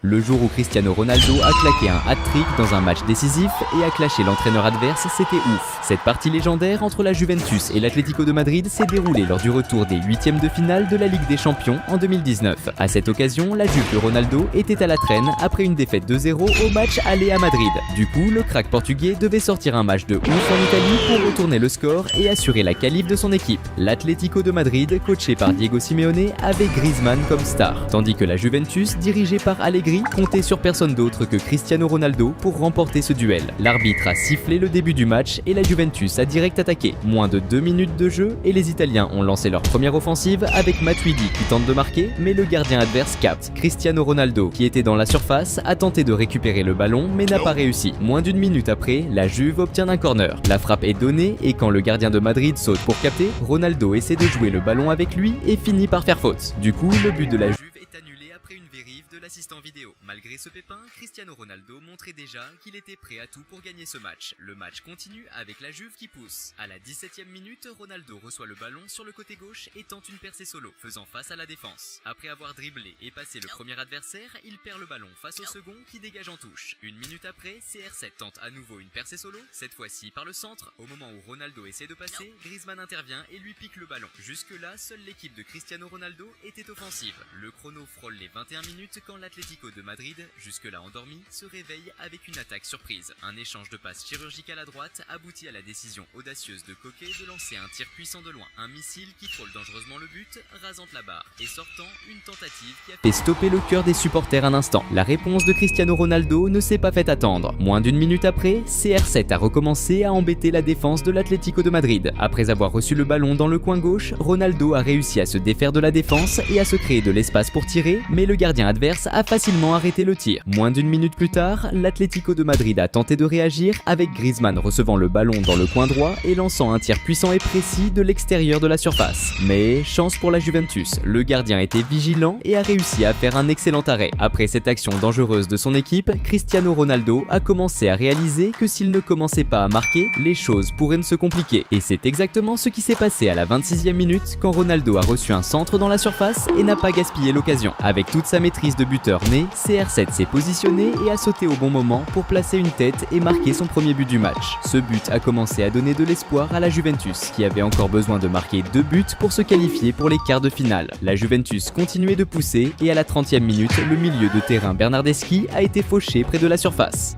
Le jour où Cristiano Ronaldo a claqué un hat-trick dans un match décisif et a clashé l'entraîneur adverse, c'était ouf. Cette partie légendaire entre la Juventus et l'Atlético de Madrid s'est déroulée lors du retour des huitièmes de finale de la Ligue des Champions en 2019. À cette occasion, la Juve de Ronaldo était à la traîne après une défaite 2-0 au match aller à Madrid. Du coup, le crack portugais devait sortir un match de ouf en Italie pour retourner le score et assurer la qualif de son équipe. L'Atlético de Madrid, coaché par Diego Simeone, avait Griezmann comme star, tandis que la Juventus, dirigée par Allegri, comptait sur personne d'autre que Cristiano Ronaldo pour remporter ce duel. L'arbitre a sifflé le début du match et la Juventus a direct attaqué. Moins de 2 minutes de jeu et les Italiens ont lancé leur première offensive avec Matuidi qui tente de marquer, mais le gardien adverse capte. Cristiano Ronaldo, qui était dans la surface, a tenté de récupérer le ballon mais n'a pas réussi. Moins d'une minute après, la Juve obtient un corner. La frappe est donnée et quand le gardien de Madrid saute pour capter, Ronaldo essaie de jouer le ballon avec lui et finit par faire faute. Du coup, le but de la Juve est annulé après une vérif de l'assistant vidéo. Malgré ce pépin, Cristiano Ronaldo montrait déjà qu'il était prêt à tout pour gagner ce match. Le match continue avec la Juve qui pousse. À la 17e minute, Ronaldo reçoit le ballon sur le côté gauche et tente une percée solo, faisant face à la défense. Après avoir dribblé et passé le premier adversaire, il perd le ballon face au second qui dégage en touche. Une minute après, CR7 tente à nouveau une percée solo, cette fois-ci par le centre. Au moment où Ronaldo essaie de passer, Griezmann intervient et lui pique le ballon. Jusque-là, seule l'équipe de Cristiano Ronaldo était offensive. Le chrono frôle les 21 minutes quand l'Atlético de Madrid, jusque-là endormi, se réveille avec une attaque surprise. Un échange de passes chirurgicales à droite aboutit à la décision audacieuse de Koke de lancer un tir puissant de loin. Un missile qui frôle dangereusement le but, rasant la barre et sortant une tentative qui a fait stopper le cœur des supporters un instant. La réponse de Cristiano Ronaldo ne s'est pas fait attendre. Moins d'une minute après, CR7 a recommencé à embêter la défense de l'Atlético de Madrid. Après avoir reçu le ballon dans le coin gauche, Ronaldo a réussi à se défaire de la défense et à se créer de l'espace pour tirer, mais le gardien adverse a facilement arrêté le tir. Moins d'une minute plus tard, l'Atlético de Madrid a tenté de réagir avec Griezmann recevant le ballon dans le coin droit et lançant un tir puissant et précis de l'extérieur de la surface. Mais chance pour la Juventus, le gardien était vigilant et a réussi à faire un excellent arrêt. Après cette action dangereuse de son équipe, Cristiano Ronaldo a commencé à réaliser que s'il ne commençait pas à marquer, les choses pourraient ne se compliquer. Et c'est exactement ce qui s'est passé à la 26e minute quand Ronaldo a reçu un centre dans la surface et n'a pas gaspillé l'occasion. Avec toute sa maîtrise de buteur née, CR7 s'est positionné et a sauté au bon moment pour placer une tête et marquer son premier but du match. Ce but a commencé à donner de l'espoir à la Juventus, qui avait encore besoin de marquer 2 buts pour se qualifier pour les quarts de finale. La Juventus continuait de pousser et à la 30e minute, le milieu de terrain Bernardeschi a été fauché près de la surface.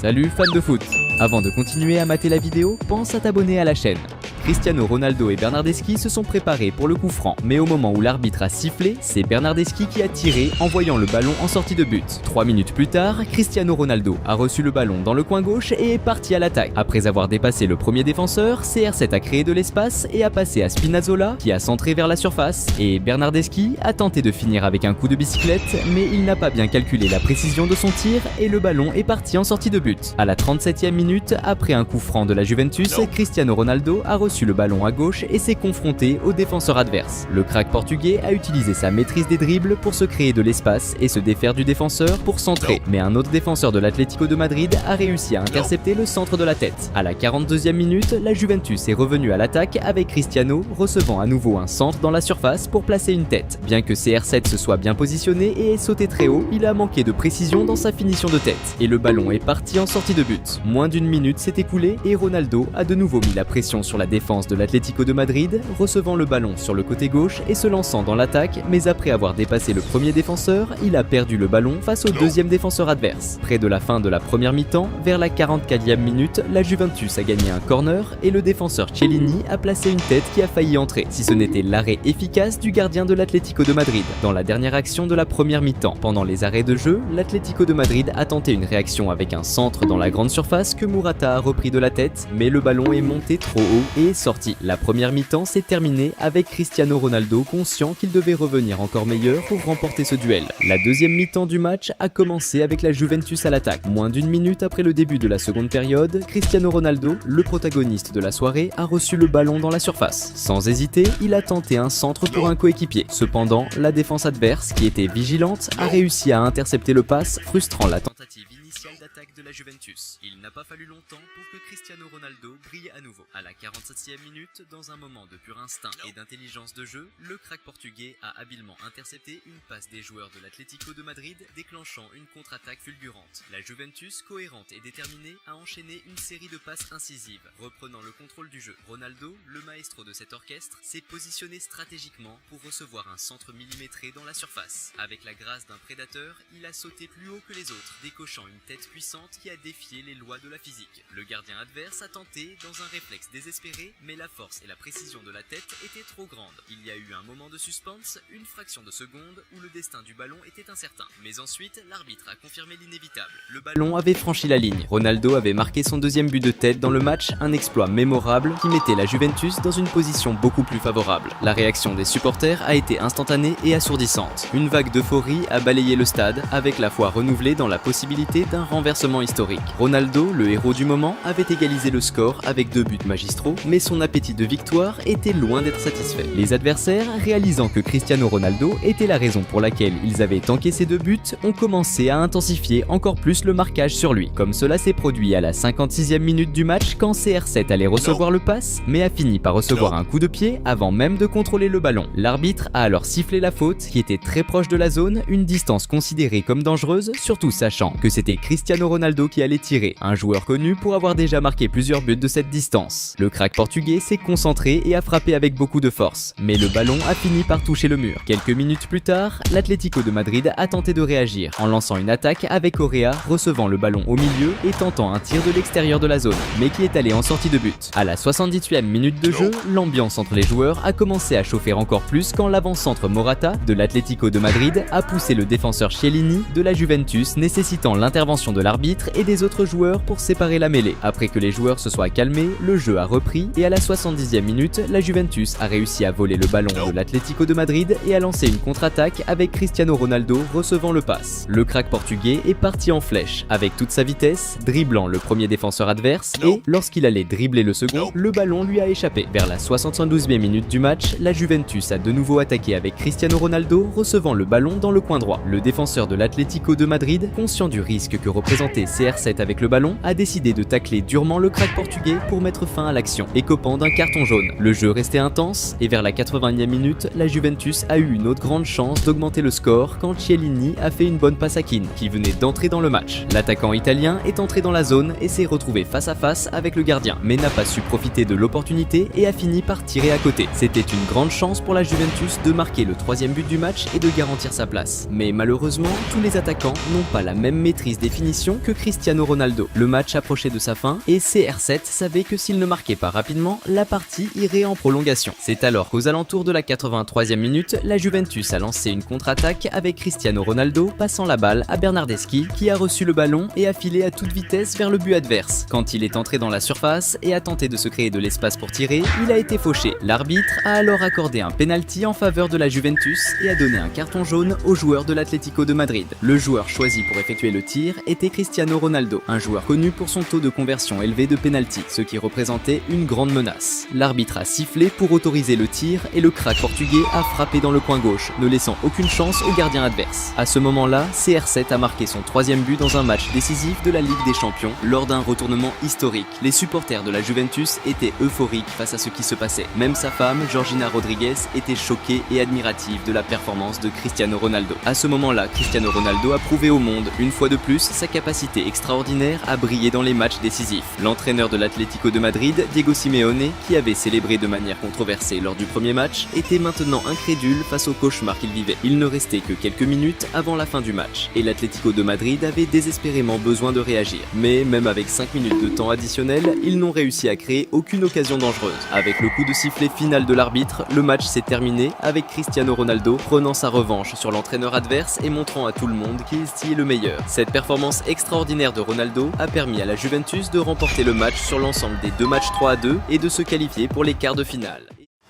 Salut fans de foot! Avant de continuer à mater la vidéo, pense à t'abonner à la chaîne. Cristiano Ronaldo et Bernardeschi se sont préparés pour le coup franc, mais au moment où l'arbitre a sifflé, c'est Bernardeschi qui a tiré en voyant le ballon en sortie de but. 3 minutes plus tard, Cristiano Ronaldo a reçu le ballon dans le coin gauche et est parti à l'attaque. Après avoir dépassé le premier défenseur, CR7 a créé de l'espace et a passé à Spinazzola qui a centré vers la surface, et Bernardeschi a tenté de finir avec un coup de bicyclette, mais il n'a pas bien calculé la précision de son tir et le ballon est parti en sortie de but. À la 37e minute, après un coup franc de la Juventus, Cristiano Ronaldo a reçu le ballon à gauche et s'est confronté au défenseur adverse. Le crack portugais a utilisé sa maîtrise des dribbles pour se créer de l'espace et se défaire du défenseur pour centrer, mais un autre défenseur de l'Atlético de Madrid a réussi à intercepter le centre de la tête. À la 42e minute, la Juventus est revenue à l'attaque avec Cristiano recevant à nouveau un centre dans la surface pour placer une tête. Bien que CR7 se soit bien positionné et ait sauté très haut, il a manqué de précision dans sa finition de tête et le ballon est parti en sortie de but. Moins d'une minute s'est écoulée et Ronaldo a de nouveau mis la pression sur la défense de l'Atlético de Madrid, recevant le ballon sur le côté gauche et se lançant dans l'attaque, mais après avoir dépassé le premier défenseur, il a perdu le ballon face au deuxième défenseur adverse. Près de la fin de la première mi-temps, vers la 44e minute, la Juventus a gagné un corner et le défenseur Chiellini a placé une tête qui a failli entrer, si ce n'était l'arrêt efficace du gardien de l'Atlético de Madrid. Dans la dernière action de la première mi-temps, pendant les arrêts de jeu, l'Atlético de Madrid a tenté une réaction avec un centre dans la grande surface que Morata a repris de la tête, mais le ballon est monté trop haut et est sorti. La première mi-temps s'est terminée avec Cristiano Ronaldo conscient qu'il devait revenir encore meilleur pour remporter ce duel. La deuxième mi-temps du match a commencé avec la Juventus à l'attaque. Moins d'une minute après le début de la seconde période, Cristiano Ronaldo, le protagoniste de la soirée, a reçu le ballon dans la surface. Sans hésiter, il a tenté un centre pour un coéquipier. Cependant, la défense adverse, qui était vigilante, a réussi à intercepter le pass, frustrant la tentative initiale initiale d'attaque de la Juventus. Il n'a pas fallu longtemps pour que Cristiano Ronaldo brille à nouveau. À la 47e minute, dans un moment de pur instinct et d'intelligence de jeu, le crack portugais a habilement intercepté une passe des joueurs de l'Atlético de Madrid, déclenchant une contre-attaque fulgurante. La Juventus, cohérente et déterminée, a enchaîné une série de passes incisives, reprenant le contrôle du jeu. Ronaldo, le maestro de cet orchestre, s'est positionné stratégiquement pour recevoir un centre millimétré dans la surface. Avec la grâce d'un prédateur, il a sauté plus haut que les autres, décochant une tête puissante qui a défié les lois de la physique. Le gardien adverse a tenté, dans un réflexe désespéré, mais la force et la précision de la tête étaient trop grandes. Il y a eu un moment de suspense, une fraction de seconde, où le destin du ballon était incertain. Mais ensuite, l'arbitre a confirmé l'inévitable. Le ballon avait franchi la ligne. Ronaldo avait marqué son deuxième but de tête dans le match, un exploit mémorable qui mettait la Juventus dans une position beaucoup plus favorable. La réaction des supporters a été instantanée et assourdissante. Une vague d'euphorie a balayé le stade, avec la foi renouvelée dans la possibilité d'un renversement historique. Ronaldo, le héros du moment, avait égalisé le score avec 2 buts magistraux, mais son appétit de victoire était loin d'être satisfait. Les adversaires, réalisant que Cristiano Ronaldo était la raison pour laquelle ils avaient encaissé 2 buts, ont commencé à intensifier encore plus le marquage sur lui. Comme cela s'est produit à la 56e minute du match quand CR7 allait recevoir le pass, mais a fini par recevoir un coup de pied avant même de contrôler le ballon. L'arbitre a alors sifflé la faute qui était très proche de la zone, une distance considérée comme dangereuse, surtout sachant que c'était Cristiano Ronaldo qui allait tirer, un joueur connu pour avoir déjà marqué plusieurs buts de cette distance. Le crack portugais s'est concentré et a frappé avec beaucoup de force, mais le ballon a fini par toucher le mur. Quelques minutes plus tard, l'Atlético de Madrid a tenté de réagir en lançant une attaque avec Correa recevant le ballon au milieu et tentant un tir de l'extérieur de la zone, mais qui est allé en sortie de but. À la 78e minute de jeu, l'ambiance entre les joueurs a commencé à chauffer encore plus quand l'avant-centre Morata de l'Atlético de Madrid a poussé le défenseur Chiellini de la Juventus, nécessitant l'intervention de l'arbitre et des autres joueurs pour séparer la mêlée. Après que les joueurs se soient calmés, le jeu a repris et à la 70e minute, la Juventus a réussi à voler le ballon de l'Atlético de Madrid et a lancé une contre-attaque avec Cristiano Ronaldo recevant le pass. Le crack portugais est parti en flèche avec toute sa vitesse, dribblant le premier défenseur adverse et, lorsqu'il allait dribbler le second, le ballon lui a échappé. Vers la 72e minute du match, la Juventus a de nouveau attaqué avec Cristiano Ronaldo recevant le ballon dans le coin droit. Le défenseur de l'Atlético de Madrid, conscient du risque que représentait CR7 avec le ballon, a décidé de tacler durement le crack portugais pour mettre fin à l'action, écopant d'un carton jaune. Le jeu restait intense et vers la 80e minute, la Juventus a eu une autre grande chance d'augmenter le score quand Chiellini a fait une bonne passe à Keane, qui venait d'entrer dans le match. L'attaquant italien est entré dans la zone et s'est retrouvé face à face avec le gardien, mais n'a pas su profiter de l'opportunité et a fini par tirer à côté. C'était une grande chance pour la Juventus de marquer le 3e but du match et de garantir sa place. Mais malheureusement, tous les attaquants n'ont pas la même maîtrise des finitions que Cristiano Ronaldo. Le match approchait de sa fin et CR7 savait que s'il ne marquait pas rapidement, la partie irait en prolongation. C'est alors qu'aux alentours de la 83e minute, la Juventus a lancé une contre-attaque avec Cristiano Ronaldo passant la balle à Bernardeschi qui a reçu le ballon et a filé à toute vitesse vers le but adverse. Quand il est entré dans la surface et a tenté de se créer de l'espace pour tirer, il a été fauché. L'arbitre a alors accordé un penalty en faveur de la Juventus et a donné un carton jaune au joueur de l'Atlético de Madrid. Le joueur choisi pour effectuer le tir était Cristiano Ronaldo, un joueur connu pour son taux de conversion élevé de penalty, ce qui représentait une grande menace. L'arbitre a sifflé pour autoriser le tir et le crack portugais a frappé dans le coin gauche, ne laissant aucune chance au gardien adverse. À ce moment-là, CR7 a marqué son 3e but dans un match décisif de la Ligue des Champions lors d'un retournement historique. Les supporters de la Juventus étaient euphoriques face à ce qui se passait. Même sa femme, Georgina Rodriguez, était choquée et admirative de la performance de Cristiano Ronaldo. À ce moment-là, Cristiano Ronaldo a prouvé au monde, une fois de plus, sa capacité extraordinaire à briller dans les matchs décisifs. L'entraîneur de l'Atlético de Madrid, Diego Simeone, qui avait célébré de manière controversée lors du premier match, était maintenant incrédule face au cauchemar qu'il vivait. Il ne restait que quelques minutes avant la fin du match, et l'Atlético de Madrid avait désespérément besoin de réagir. Mais même avec 5 minutes de temps additionnel, ils n'ont réussi à créer aucune occasion dangereuse. Avec le coup de sifflet final de l'arbitre, le match s'est terminé avec Cristiano Ronaldo prenant sa revanche sur l'entraîneur adverse et montrant à tout le monde qui est le meilleur. Cette performance extraordinaire de Ronaldo a permis à la Juventus de remporter le match sur l'ensemble des 2 matchs 3-2 et de se qualifier pour les quarts de finale.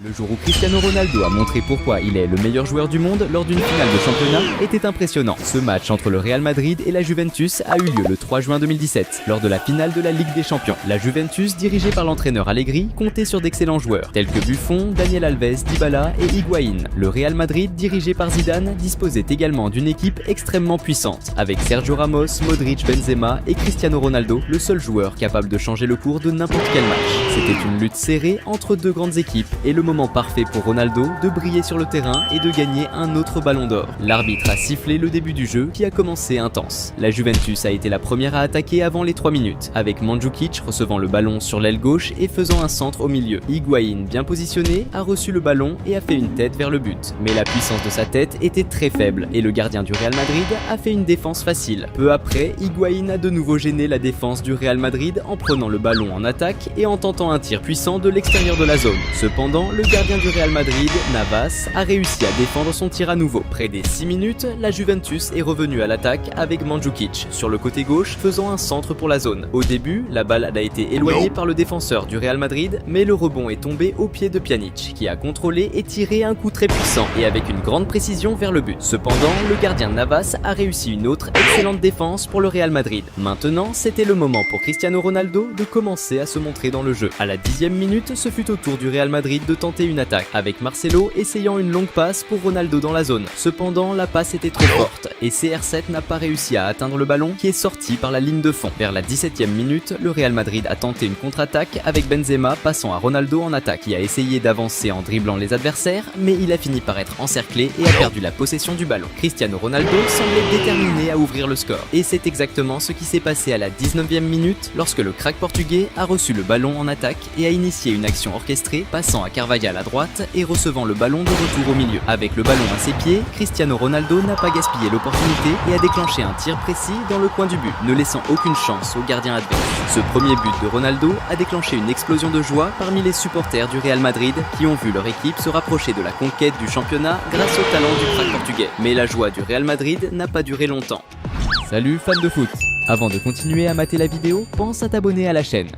Le jour où Cristiano Ronaldo a montré pourquoi il est le meilleur joueur du monde lors d'une finale de championnat était impressionnant. Ce match entre le Real Madrid et la Juventus a eu lieu le 3 juin 2017, lors de la finale de la Ligue des Champions. La Juventus, dirigée par l'entraîneur Allegri, comptait sur d'excellents joueurs, tels que Buffon, Daniel Alves, Dybala et Higuaín. Le Real Madrid, dirigé par Zidane, disposait également d'une équipe extrêmement puissante, avec Sergio Ramos, Modric, Benzema et Cristiano Ronaldo, le seul joueur capable de changer le cours de n'importe quel match. C'était une lutte serrée entre deux grandes équipes et le moment parfait pour Ronaldo de briller sur le terrain et de gagner un autre ballon d'or. L'arbitre a sifflé le début du jeu qui a commencé intense. La Juventus a été la première à attaquer avant les 3 minutes, avec Mandžukić recevant le ballon sur l'aile gauche et faisant un centre au milieu. Higuaín, bien positionné, a reçu le ballon et a fait une tête vers le but. Mais la puissance de sa tête était très faible et le gardien du Real Madrid a fait une défense facile. Peu après, Higuaín a de nouveau gêné la défense du Real Madrid en prenant le ballon en attaque et en tentant un tir puissant de l'extérieur de la zone. Cependant, le gardien du Real Madrid, Navas, a réussi à défendre son tir à nouveau. Près des 6 minutes, la Juventus est revenue à l'attaque avec Mandžukić sur le côté gauche faisant un centre pour la zone. Au début, la balle a été éloignée par le défenseur du Real Madrid, mais le rebond est tombé au pied de Pjanić, qui a contrôlé et tiré un coup très puissant et avec une grande précision vers le but. Cependant, le gardien Navas a réussi une autre excellente défense pour le Real Madrid. Maintenant, c'était le moment pour Cristiano Ronaldo de commencer à se montrer dans le jeu. À la 10e minute, ce fut au tour du Real Madrid de tenter une attaque, avec Marcelo essayant une longue passe pour Ronaldo dans la zone. Cependant, la passe était trop forte et CR7 n'a pas réussi à atteindre le ballon qui est sorti par la ligne de fond. Vers la 17e minute, le Real Madrid a tenté une contre-attaque avec Benzema passant à Ronaldo en attaque, qui a essayé d'avancer en dribblant les adversaires, mais il a fini par être encerclé et a perdu la possession du ballon. Cristiano Ronaldo semblait déterminé à ouvrir le score. Et c'est exactement ce qui s'est passé à la 19e minute lorsque le crack portugais a reçu le ballon en attaque et a initié une action orchestrée, passant à Carvajal à droite et recevant le ballon de retour au milieu. Avec le ballon à ses pieds, Cristiano Ronaldo n'a pas gaspillé l'opportunité et a déclenché un tir précis dans le coin du but, ne laissant aucune chance au gardien adverse. Ce premier but de Ronaldo a déclenché une explosion de joie parmi les supporters du Real Madrid qui ont vu leur équipe se rapprocher de la conquête du championnat grâce au talent du crack portugais. Mais la joie du Real Madrid n'a pas duré longtemps. Salut fans de foot! Avant de continuer à mater la vidéo, pense à t'abonner à la chaîne.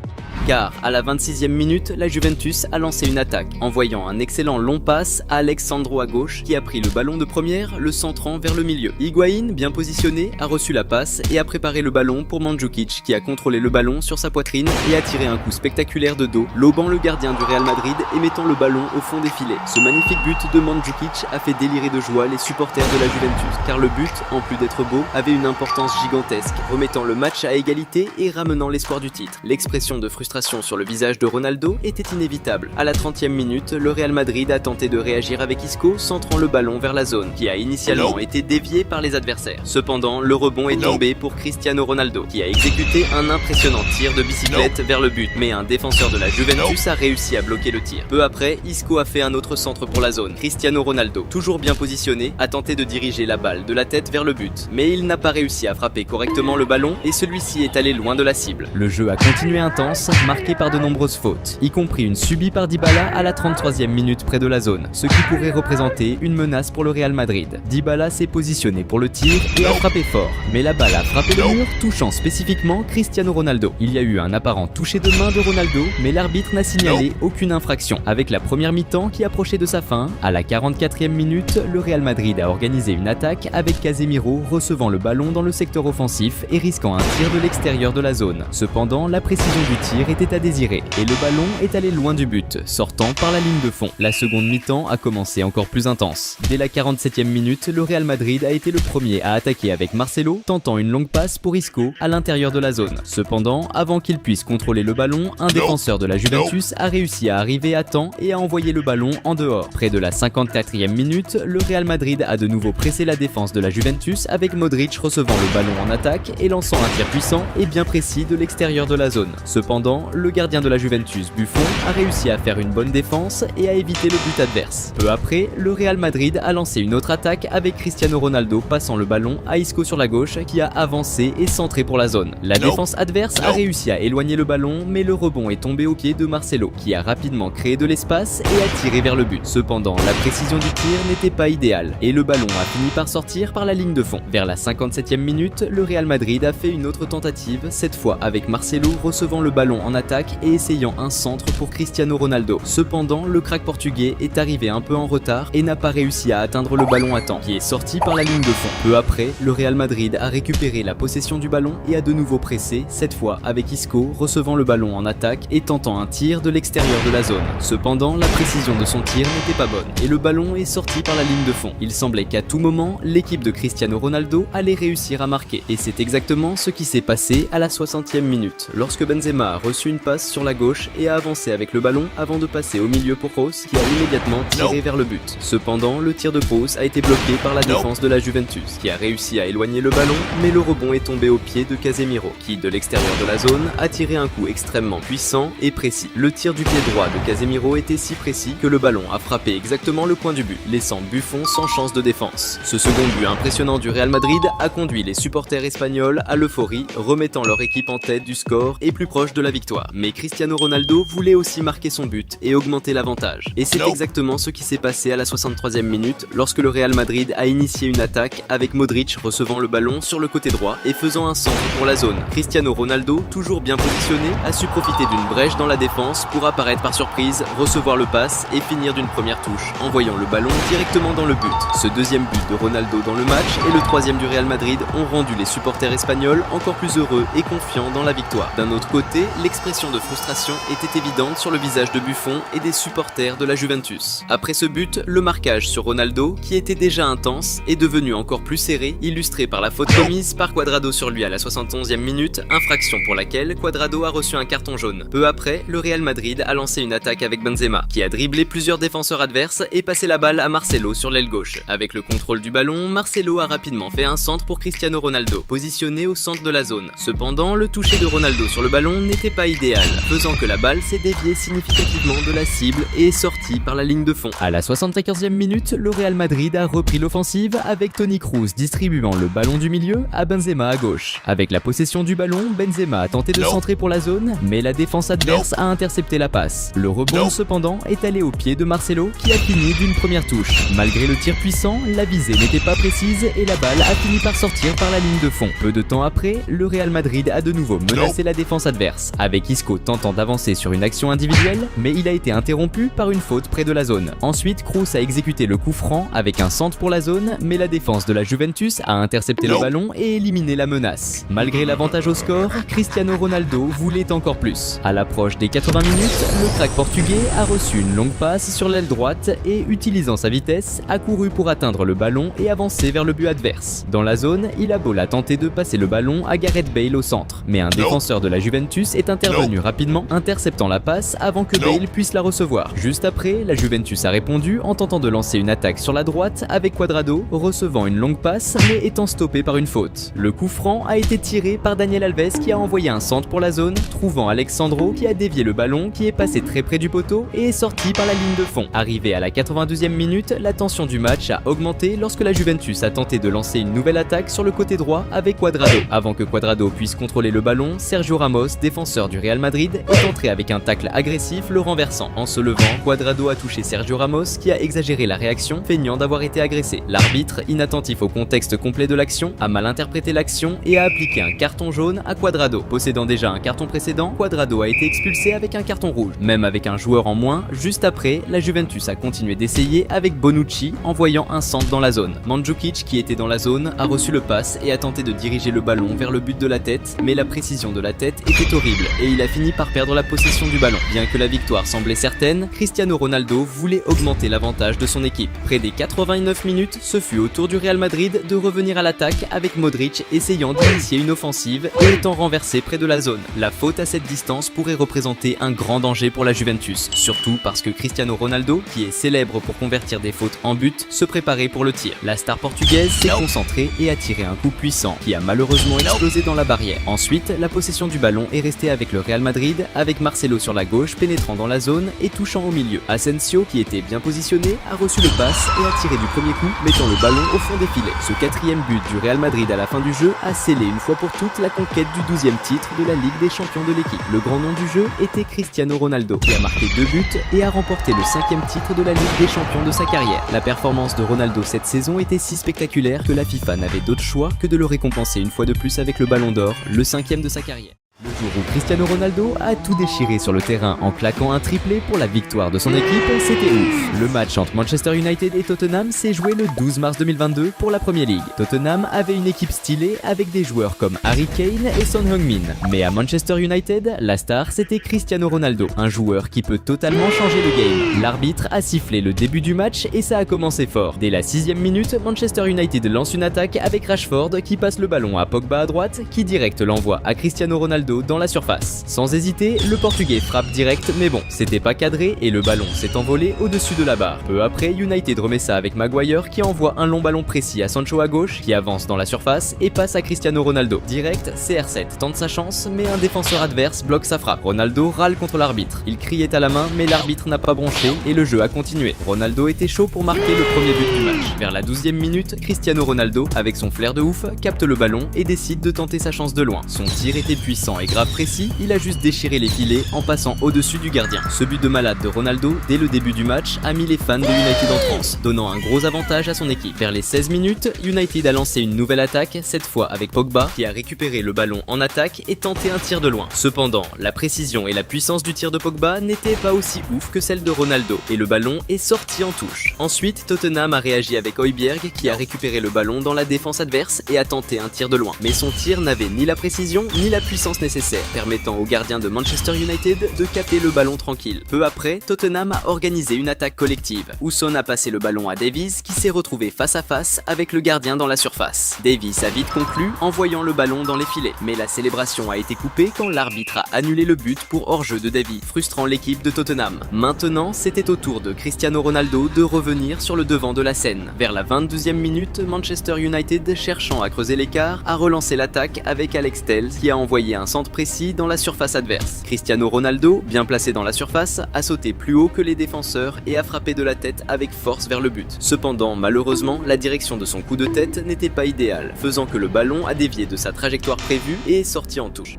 Car à la 26e minute, la Juventus a lancé une attaque, envoyant un excellent long passe à Alexandro à gauche qui a pris le ballon de première, le centrant vers le milieu. Higuaín, bien positionné, a reçu la passe et a préparé le ballon pour Mandžukić qui a contrôlé le ballon sur sa poitrine et a tiré un coup spectaculaire de dos, lobant le gardien du Real Madrid et mettant le ballon au fond des filets. Ce magnifique but de Mandžukić a fait délirer de joie les supporters de la Juventus, car le but, en plus d'être beau, avait une importance gigantesque, remettant le match à égalité et ramenant l'espoir du titre. L'expression de frustration sur le visage de Ronaldo était inévitable. À la 30e minute, le Real Madrid a tenté de réagir avec Isco, centrant le ballon vers la zone, qui a initialement été dévié par les adversaires. Cependant, le rebond est tombé pour Cristiano Ronaldo, qui a exécuté un impressionnant tir de bicyclette vers le but, mais un défenseur de la Juventus a réussi à bloquer le tir. Peu après, Isco a fait un autre centre pour la zone. Cristiano Ronaldo, toujours bien positionné, a tenté de diriger la balle de la tête vers le but, mais il n'a pas réussi à frapper correctement le ballon et celui-ci est allé loin de la cible. Le jeu a continué intense, marqué par de nombreuses fautes, y compris une subie par Dybala à la 33e minute près de la zone, ce qui pourrait représenter une menace pour le Real Madrid. Dybala s'est positionné pour le tir et a frappé fort, mais la balle a frappé le mur, touchant spécifiquement Cristiano Ronaldo. Il y a eu un apparent toucher de main de Ronaldo, mais l'arbitre n'a signalé aucune infraction. Avec la première mi-temps qui approchait de sa fin, à la 44e minute, le Real Madrid a organisé une attaque avec Casemiro recevant le ballon dans le secteur offensif et risquant un tir de l'extérieur de la zone. Cependant, la précision du tir était à désirer et le ballon est allé loin du but, sortant par la ligne de fond. La seconde mi-temps a commencé encore plus intense. Dès la 47e minute, le Real Madrid a été le premier à attaquer avec Marcelo, tentant une longue passe pour Isco à l'intérieur de la zone. Cependant, avant qu'il puisse contrôler le ballon, un défenseur de la Juventus a réussi à arriver à temps et a envoyé le ballon en dehors. Près de la 54e minute, le Real Madrid a de nouveau pressé la défense de la Juventus avec Modric recevant le ballon en attaque et lançant un tir puissant et bien précis de l'extérieur de la zone. Cependant, le gardien de la Juventus, Buffon, a réussi à faire une bonne défense et à éviter le but adverse. Peu après, le Real Madrid a lancé une autre attaque avec Cristiano Ronaldo passant le ballon à Isco sur la gauche qui a avancé et centré pour la zone. La défense adverse a réussi à éloigner le ballon, mais le rebond est tombé au pied de Marcelo qui a rapidement créé de l'espace et a tiré vers le but. Cependant, la précision du tir n'était pas idéale et le ballon a fini par sortir par la ligne de fond. Vers la 57e minute, le Real Madrid a fait une autre tentative, cette fois avec Marcelo recevant le ballon en attaque et essayant un centre pour Cristiano Ronaldo. Cependant, le crack portugais est arrivé un peu en retard et n'a pas réussi à atteindre le ballon à temps, qui est sorti par la ligne de fond. Peu après, le Real Madrid a récupéré la possession du ballon et a de nouveau pressé, cette fois avec Isco recevant le ballon en attaque et tentant un tir de l'extérieur de la zone. Cependant, la précision de son tir n'était pas bonne et le ballon est sorti par la ligne de fond. Il semblait qu'à tout moment, l'équipe de Cristiano Ronaldo allait réussir à marquer. Et c'est exactement ce qui s'est passé à la 60e minute, lorsque Benzema a reçu une passe sur la gauche et a avancé avec le ballon avant de passer au milieu pour Kroos qui a immédiatement tiré vers le but. Cependant, le tir de Kroos a été bloqué par la défense de la Juventus qui a réussi à éloigner le ballon, mais le rebond est tombé au pied de Casemiro qui, de l'extérieur de la zone, a tiré un coup extrêmement puissant et précis. Le tir du pied droit de Casemiro était si précis que le ballon a frappé exactement le coin du but, laissant Buffon sans chance de défense. Ce second but impressionnant du Real Madrid a conduit les supporters espagnols à l'euphorie, remettant leur équipe en tête du score et plus proche de la victoire. Mais Cristiano Ronaldo voulait aussi marquer son but et augmenter l'avantage. Et c'est exactement ce qui s'est passé à la 63e minute lorsque le Real Madrid a initié une attaque avec Modric recevant le ballon sur le côté droit et faisant un centre pour la zone. Cristiano Ronaldo, toujours bien positionné, a su profiter d'une brèche dans la défense pour apparaître par surprise, recevoir le pass et finir d'une première touche, envoyant le ballon directement dans le but. Ce deuxième but de Ronaldo dans le match et le troisième du Real Madrid ont rendu les supporters espagnols encore plus heureux et confiants dans la victoire. D'un autre côté, l'expression de frustration était évidente sur le visage de Buffon et des supporters de la Juventus. Après ce but, le marquage sur Ronaldo, qui était déjà intense, est devenu encore plus serré, illustré par la faute commise par Cuadrado sur lui à la 71e minute, infraction pour laquelle Cuadrado a reçu un carton jaune. Peu après, le Real Madrid a lancé une attaque avec Benzema, qui a dribblé plusieurs défenseurs adverses et passé la balle à Marcelo sur l'aile gauche. Avec le contrôle du ballon, Marcelo a rapidement fait un centre pour Cristiano Ronaldo, positionné au centre de la zone. Cependant, le toucher de Ronaldo sur le ballon n'était pas idéal, faisant que la balle s'est déviée significativement de la cible et est sortie par la ligne de fond. À la 74e minute, le Real Madrid a repris l'offensive avec Toni Kroos distribuant le ballon du milieu à Benzema à gauche. Avec la possession du ballon, Benzema a tenté de centrer pour la zone, mais la défense adverse a intercepté la passe. Le rebond cependant est allé au pied de Marcelo qui a fini d'une première touche. Malgré le tir puissant, la visée n'était pas précise et la balle a fini par sortir par la ligne de fond. Peu de temps après, le Real Madrid a de nouveau menacé la défense adverse, avec Isco tentant d'avancer sur une action individuelle, mais il a été interrompu par une faute près de la zone. Ensuite, Kroos a exécuté le coup franc avec un centre pour la zone, mais la défense de la Juventus a intercepté le ballon et éliminé la menace. Malgré l'avantage au score, Cristiano Ronaldo voulait encore plus. À l'approche des 80 minutes, le crack portugais a reçu une longue passe sur l'aile droite et, utilisant sa vitesse, a couru pour atteindre le ballon et avancer vers le but adverse. Dans la zone, il a beau tenter de passer le ballon à Gareth Bale au centre, mais un défenseur de la Juventus est intervenu rapidement, interceptant la passe avant que Bale puisse la recevoir. Juste après, la Juventus a répondu en tentant de lancer une attaque sur la droite avec Cuadrado, recevant une longue passe mais étant stoppé par une faute. Le coup franc a été tiré par Daniel Alves qui a envoyé un centre pour la zone, trouvant Alex Sandro qui a dévié le ballon qui est passé très près du poteau et est sorti par la ligne de fond. Arrivé à la 92e minute, la tension du match a augmenté lorsque la Juventus a tenté de lancer une nouvelle attaque sur le côté droit avec Cuadrado. Avant que Cuadrado puisse contrôler le ballon, Sergio Ramos, défenseur du Real Madrid, est entré avec un tacle agressif le renversant. En se levant, Cuadrado a touché Sergio Ramos qui a exagéré la réaction, feignant d'avoir été agressé. L'arbitre, inattentif au contexte complet de l'action, a mal interprété l'action et a appliqué un carton jaune à Cuadrado. Possédant déjà un carton précédent, Cuadrado a été expulsé avec un carton rouge. Même avec un joueur en moins, juste après, la Juventus a continué d'essayer avec Bonucci, envoyant un centre dans la zone. Mandzukic, qui était dans la zone, a reçu le pass et a tenté de diriger le ballon vers le but de la tête, mais la précision de la tête était horrible et il a fini par perdre la possession du ballon. Bien que la victoire semblait certaine, Cristiano Ronaldo voulait augmenter l'avantage de son équipe. Près des 89 minutes, ce fut au tour du Real Madrid de revenir à l'attaque avec Modric essayant d'initier une offensive et étant renversé près de la zone. La faute à cette distance pourrait représenter un grand danger pour la Juventus, surtout parce que Cristiano Ronaldo, qui est célèbre pour convertir des fautes en but, se préparait pour le tir. La star portugaise s'est concentrée et a tiré un coup puissant qui a malheureusement explosé dans la barrière. Ensuite, la possession du ballon est restée avec le Real Madrid, avec Marcelo sur la gauche pénétrant dans la zone et touchant au milieu. Asensio, qui était bien positionné, a reçu le pass et a tiré du premier coup, mettant le ballon au fond des filets. Ce quatrième but du Real Madrid à la fin du jeu a scellé une fois pour toutes la conquête du 12e titre de la Ligue des Champions de l'équipe. Le grand nom du jeu était Cristiano Ronaldo, qui a marqué 2 buts et a remporté le 5e titre de la Ligue des Champions de sa carrière. La performance de Ronaldo cette saison était si spectaculaire que la FIFA n'avait d'autre choix que de le récompenser une fois de plus avec le Ballon d'Or, le 5e de sa carrière. Le retour où Cristiano Ronaldo a tout déchiré sur le terrain en claquant un triplé pour la victoire de son équipe, c'était ouf. Le match entre Manchester United et Tottenham s'est joué le 12 mars 2022 pour la Premier League. Tottenham avait une équipe stylée avec des joueurs comme Harry Kane et Son Heung-min. Mais à Manchester United, la star c'était Cristiano Ronaldo, un joueur qui peut totalement changer le game. L'arbitre a sifflé le début du match et ça a commencé fort. Dès la 6e minute, Manchester United lance une attaque avec Rashford qui passe le ballon à Pogba à droite, qui direct l'envoie à Cristiano Ronaldo dans la surface. Sans hésiter, le Portugais frappe direct, mais bon, c'était pas cadré et le ballon s'est envolé au-dessus de la barre. Peu après, United remet ça avec Maguire qui envoie un long ballon précis à Sancho à gauche, qui avance dans la surface et passe à Cristiano Ronaldo. Direct, CR7 tente sa chance, mais un défenseur adverse bloque sa frappe. Ronaldo râle contre l'arbitre. Il criait à la main, mais l'arbitre n'a pas bronché et le jeu a continué. Ronaldo était chaud pour marquer le premier but du match. Vers la 12e minute, Cristiano Ronaldo, avec son flair de ouf, capte le ballon et décide de tenter sa chance de loin. Son tir était puissant et grave précis, il a juste déchiré les filets en passant au-dessus du gardien. Ce but de malade de Ronaldo, dès le début du match, a mis les fans de United en transe, donnant un gros avantage à son équipe. Vers les 16 minutes, United a lancé une nouvelle attaque, cette fois avec Pogba, qui a récupéré le ballon en attaque et tenté un tir de loin. Cependant, la précision et la puissance du tir de Pogba n'étaient pas aussi ouf que celle de Ronaldo, et le ballon est sorti en touche. Ensuite, Tottenham a réagi avec Højbjerg, qui a récupéré le ballon dans la défense adverse et a tenté un tir de loin. Mais son tir n'avait ni la précision ni la puissance nécessaire, permettant au gardien de Manchester United de capter le ballon tranquille. Peu après, Tottenham a organisé une attaque collective. Son a passé le ballon à Davies qui s'est retrouvé face à face avec le gardien dans la surface. Davies a vite conclu en voyant le ballon dans les filets, mais la célébration a été coupée quand l'arbitre a annulé le but pour hors-jeu de Davies, frustrant l'équipe de Tottenham. Maintenant, c'était au tour de Cristiano Ronaldo de revenir sur le devant de la scène. Vers la 22e minute, Manchester United, cherchant à creuser l'écart, a relancé l'attaque avec Alex Telles qui a envoyé un centre précis dans la surface adverse. Cristiano Ronaldo, bien placé dans la surface, a sauté plus haut que les défenseurs et a frappé de la tête avec force vers le but. Cependant, malheureusement, la direction de son coup de tête n'était pas idéale, faisant que le ballon a dévié de sa trajectoire prévue et est sorti en touche.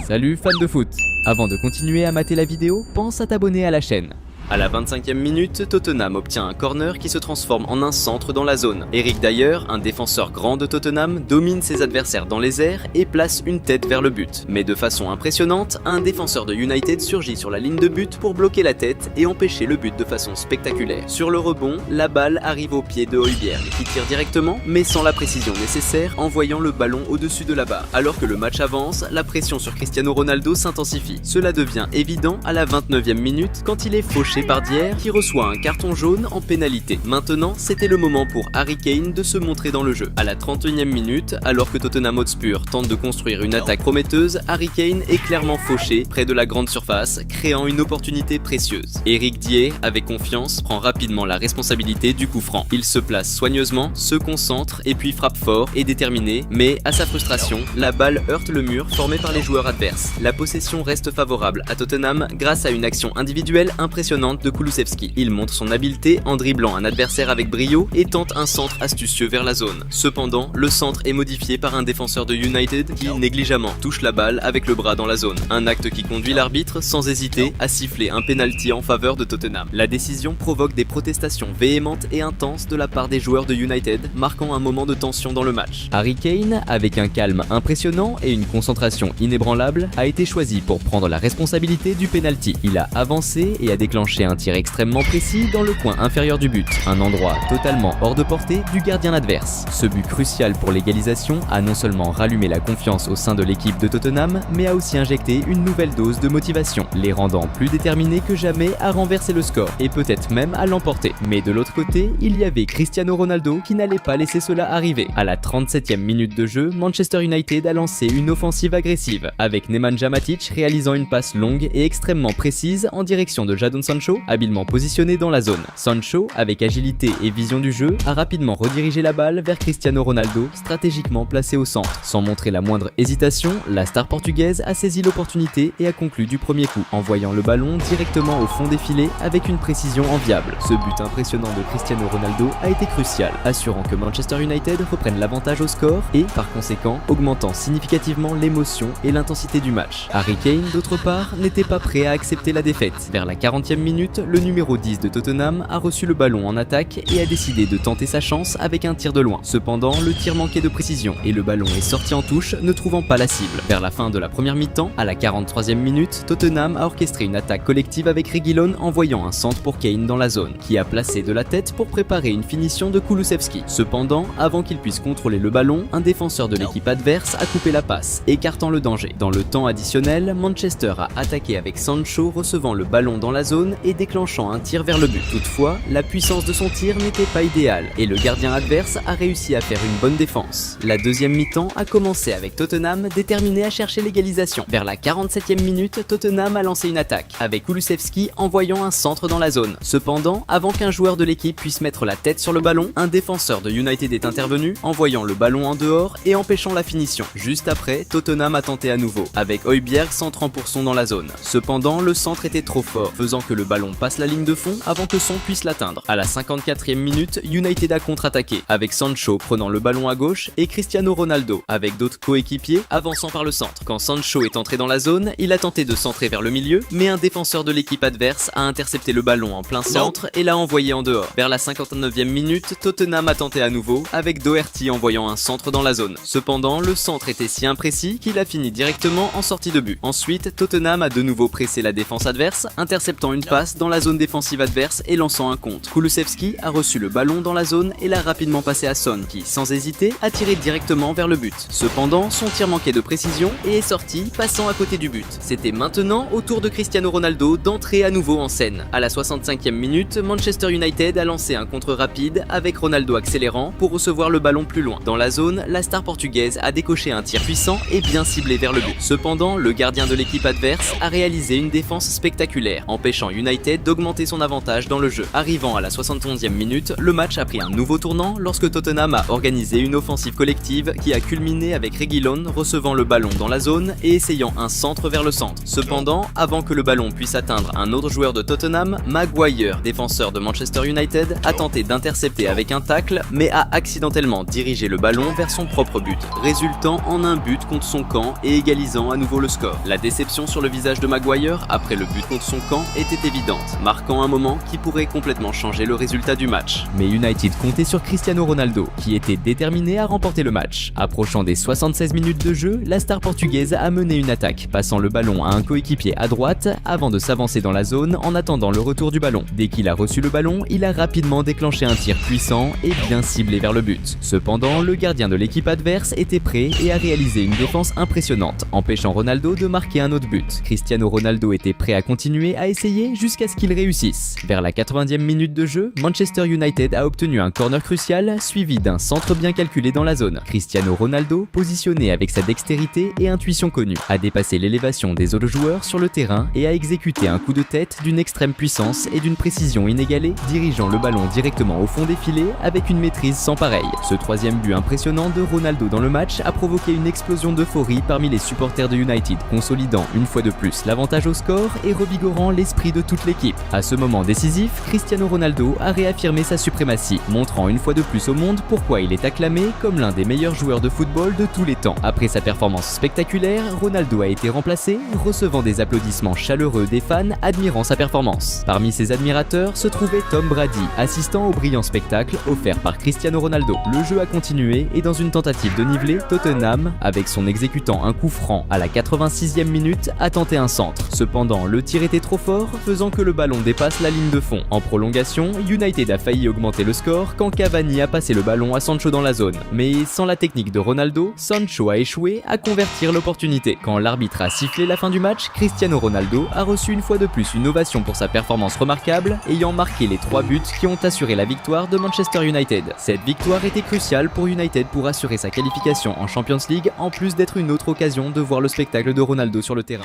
Salut fans de foot! Avant de continuer à mater la vidéo, pense à t'abonner à la chaîne. À la 25e minute, Tottenham obtient un corner qui se transforme en un centre dans la zone. Eric Dyer, un défenseur grand de Tottenham, domine ses adversaires dans les airs et place une tête vers le but. Mais de façon impressionnante, un défenseur de United surgit sur la ligne de but pour bloquer la tête et empêcher le but de façon spectaculaire. Sur le rebond, la balle arrive au pied de Højbjerg qui tire directement mais sans la précision nécessaire, envoyant le ballon au-dessus de la barre. Alors que le match avance, la pression sur Cristiano Ronaldo s'intensifie. Cela devient évident à la 29e minute quand il est fauché par Dier qui reçoit un carton jaune en pénalité. Maintenant, c'était le moment pour Harry Kane de se montrer dans le jeu. À la 31e minute, alors que Tottenham Hotspur tente de construire une attaque prometteuse, Harry Kane est clairement fauché près de la grande surface, créant une opportunité précieuse. Eric Dier, avec confiance, prend rapidement la responsabilité du coup franc. Il se place soigneusement, se concentre et puis frappe fort et déterminé, mais à sa frustration, la balle heurte le mur formé par les joueurs adverses. La possession reste favorable à Tottenham grâce à une action individuelle impressionnante de Kulusevski. Il montre son habileté en dribblant un adversaire avec brio et tente un centre astucieux vers la zone. Cependant, le centre est modifié par un défenseur de United qui, négligemment, touche la balle avec le bras dans la zone. Un acte qui conduit l'arbitre, sans hésiter, à siffler un penalty en faveur de Tottenham. La décision provoque des protestations véhémentes et intenses de la part des joueurs de United, marquant un moment de tension dans le match. Harry Kane, avec un calme impressionnant et une concentration inébranlable, a été choisi pour prendre la responsabilité du penalty. Il a avancé et a déclenché un tir extrêmement précis dans le coin inférieur du but, un endroit totalement hors de portée du gardien adverse. Ce but crucial pour l'égalisation a non seulement rallumé la confiance au sein de l'équipe de Tottenham, mais a aussi injecté une nouvelle dose de motivation, les rendant plus déterminés que jamais à renverser le score et peut-être même à l'emporter. Mais de l'autre côté, il y avait Cristiano Ronaldo qui n'allait pas laisser cela arriver. À la 37e minute de jeu, Manchester United a lancé une offensive agressive, avec Nemanja Matic réalisant une passe longue et extrêmement précise en direction de Jadon Sancho, habilement positionné dans la zone. Sancho, avec agilité et vision du jeu, a rapidement redirigé la balle vers Cristiano Ronaldo, stratégiquement placé au centre. Sans montrer la moindre hésitation, la star portugaise a saisi l'opportunité et a conclu du premier coup, envoyant le ballon directement au fond des filets avec une précision enviable. Ce but impressionnant de Cristiano Ronaldo a été crucial, assurant que Manchester United reprenne l'avantage au score et, par conséquent, augmentant significativement l'émotion et l'intensité du match. Harry Kane, d'autre part, n'était pas prêt à accepter la défaite. Vers la 40e minute, minute, le numéro 10 de Tottenham a reçu le ballon en attaque et a décidé de tenter sa chance avec un tir de loin. Cependant, le tir manquait de précision et le ballon est sorti en touche, ne trouvant pas la cible. Vers la fin de la première mi-temps, à la 43e minute, Tottenham a orchestré une attaque collective avec Reguilón envoyant un centre pour Kane dans la zone, qui a placé de la tête pour préparer une finition de Kulusevski. Cependant, avant qu'il puisse contrôler le ballon, un défenseur de l'équipe adverse a coupé la passe, écartant le danger. Dans le temps additionnel, Manchester a attaqué avec Sancho recevant le ballon dans la zone et déclenchant un tir vers le but. Toutefois, la puissance de son tir n'était pas idéale et le gardien adverse a réussi à faire une bonne défense. La deuxième mi-temps a commencé avec Tottenham déterminé à chercher l'égalisation. Vers la 47e minute, Tottenham a lancé une attaque, avec Kulusevski envoyant un centre dans la zone. Cependant, avant qu'un joueur de l'équipe puisse mettre la tête sur le ballon, un défenseur de United est intervenu, envoyant le ballon en dehors et empêchant la finition. Juste après, Tottenham a tenté à nouveau, avec Højbjerg centrant pour Son dans la zone. Cependant, le centre était trop fort, faisant que le ballon passe la ligne de fond avant que Son puisse l'atteindre. À la 54e minute, United a contre-attaqué, avec Sancho prenant le ballon à gauche et Cristiano Ronaldo, avec d'autres coéquipiers, avançant par le centre. Quand Sancho est entré dans la zone, il a tenté de centrer vers le milieu, mais un défenseur de l'équipe adverse a intercepté le ballon en plein centre et l'a envoyé en dehors. Vers la 59e minute, Tottenham a tenté à nouveau, avec Doherty envoyant un centre dans la zone. Cependant, le centre était si imprécis qu'il a fini directement en sortie de but. Ensuite, Tottenham a de nouveau pressé la défense adverse, interceptant une passe dans la zone défensive adverse et lançant un contre. Kulusevski a reçu le ballon dans la zone et l'a rapidement passé à Son, qui, sans hésiter, a tiré directement vers le but. Cependant, son tir manquait de précision et est sorti, passant à côté du but. C'était maintenant au tour de Cristiano Ronaldo d'entrer à nouveau en scène. À la 65e minute, Manchester United a lancé un contre rapide avec Ronaldo accélérant pour recevoir le ballon plus loin. Dans la zone, la star portugaise a décoché un tir puissant et bien ciblé vers le but. Cependant, le gardien de l'équipe adverse a réalisé une défense spectaculaire, empêchant United d'augmenter son avantage dans le jeu. Arrivant à la 71e minute, le match a pris un nouveau tournant lorsque Tottenham a organisé une offensive collective qui a culminé avec Reguilón recevant le ballon dans la zone et essayant un centre vers le centre. Cependant, avant que le ballon puisse atteindre un autre joueur de Tottenham, Maguire, défenseur de Manchester United, a tenté d'intercepter avec un tacle, mais a accidentellement dirigé le ballon vers son propre but, résultant en un but contre son camp et égalisant à nouveau le score. La déception sur le visage de Maguire après le but contre son camp était évidente, marquant un moment qui pourrait complètement changer le résultat du match. Mais United comptait sur Cristiano Ronaldo, qui était déterminé à remporter le match. Approchant des 76 minutes de jeu, la star portugaise a mené une attaque, passant le ballon à un coéquipier à droite avant de s'avancer dans la zone en attendant le retour du ballon. Dès qu'il a reçu le ballon, il a rapidement déclenché un tir puissant et bien ciblé vers le but. Cependant, le gardien de l'équipe adverse était prêt et a réalisé une défense impressionnante, empêchant Ronaldo de marquer un autre but. Cristiano Ronaldo était prêt à continuer à essayer jusqu'à ce qu'il réussisse. Vers la 90e minute de jeu, Manchester United a obtenu un corner crucial suivi d'un centre bien calculé dans la zone. Cristiano Ronaldo, positionné avec sa dextérité et intuition connue, a dépassé l'élévation des autres joueurs sur le terrain et a exécuté un coup de tête d'une extrême puissance et d'une précision inégalée, dirigeant le ballon directement au fond des filets avec une maîtrise sans pareil. Ce troisième but impressionnant de Ronaldo dans le match a provoqué une explosion d'euphorie parmi les supporters de United, consolidant une fois de plus l'avantage au score et revigorant l'esprit de toute l'équipe. À ce moment décisif, Cristiano Ronaldo a réaffirmé sa suprématie, montrant une fois de plus au monde pourquoi il est acclamé comme l'un des meilleurs joueurs de football de tous les temps. Après sa performance spectaculaire, Ronaldo a été remplacé, recevant des applaudissements chaleureux des fans admirant sa performance. Parmi ses admirateurs se trouvait Tom Brady, assistant au brillant spectacle offert par Cristiano Ronaldo. Le jeu a continué et dans une tentative de niveler, Tottenham, avec son exécutant un coup franc à la 86e minute, a tenté un centre. Cependant, le tir était trop fort, faisant que le ballon dépasse la ligne de fond. En prolongation, United a failli augmenter le score quand Cavani a passé le ballon à Sancho dans la zone. Mais sans la technique de Ronaldo, Sancho a échoué à convertir l'opportunité. Quand l'arbitre a sifflé la fin du match, Cristiano Ronaldo a reçu une fois de plus une ovation pour sa performance remarquable, ayant marqué les 3 buts qui ont assuré la victoire de Manchester United. Cette victoire était cruciale pour United pour assurer sa qualification en Champions League, en plus d'être une autre occasion de voir le spectacle de Ronaldo sur le terrain.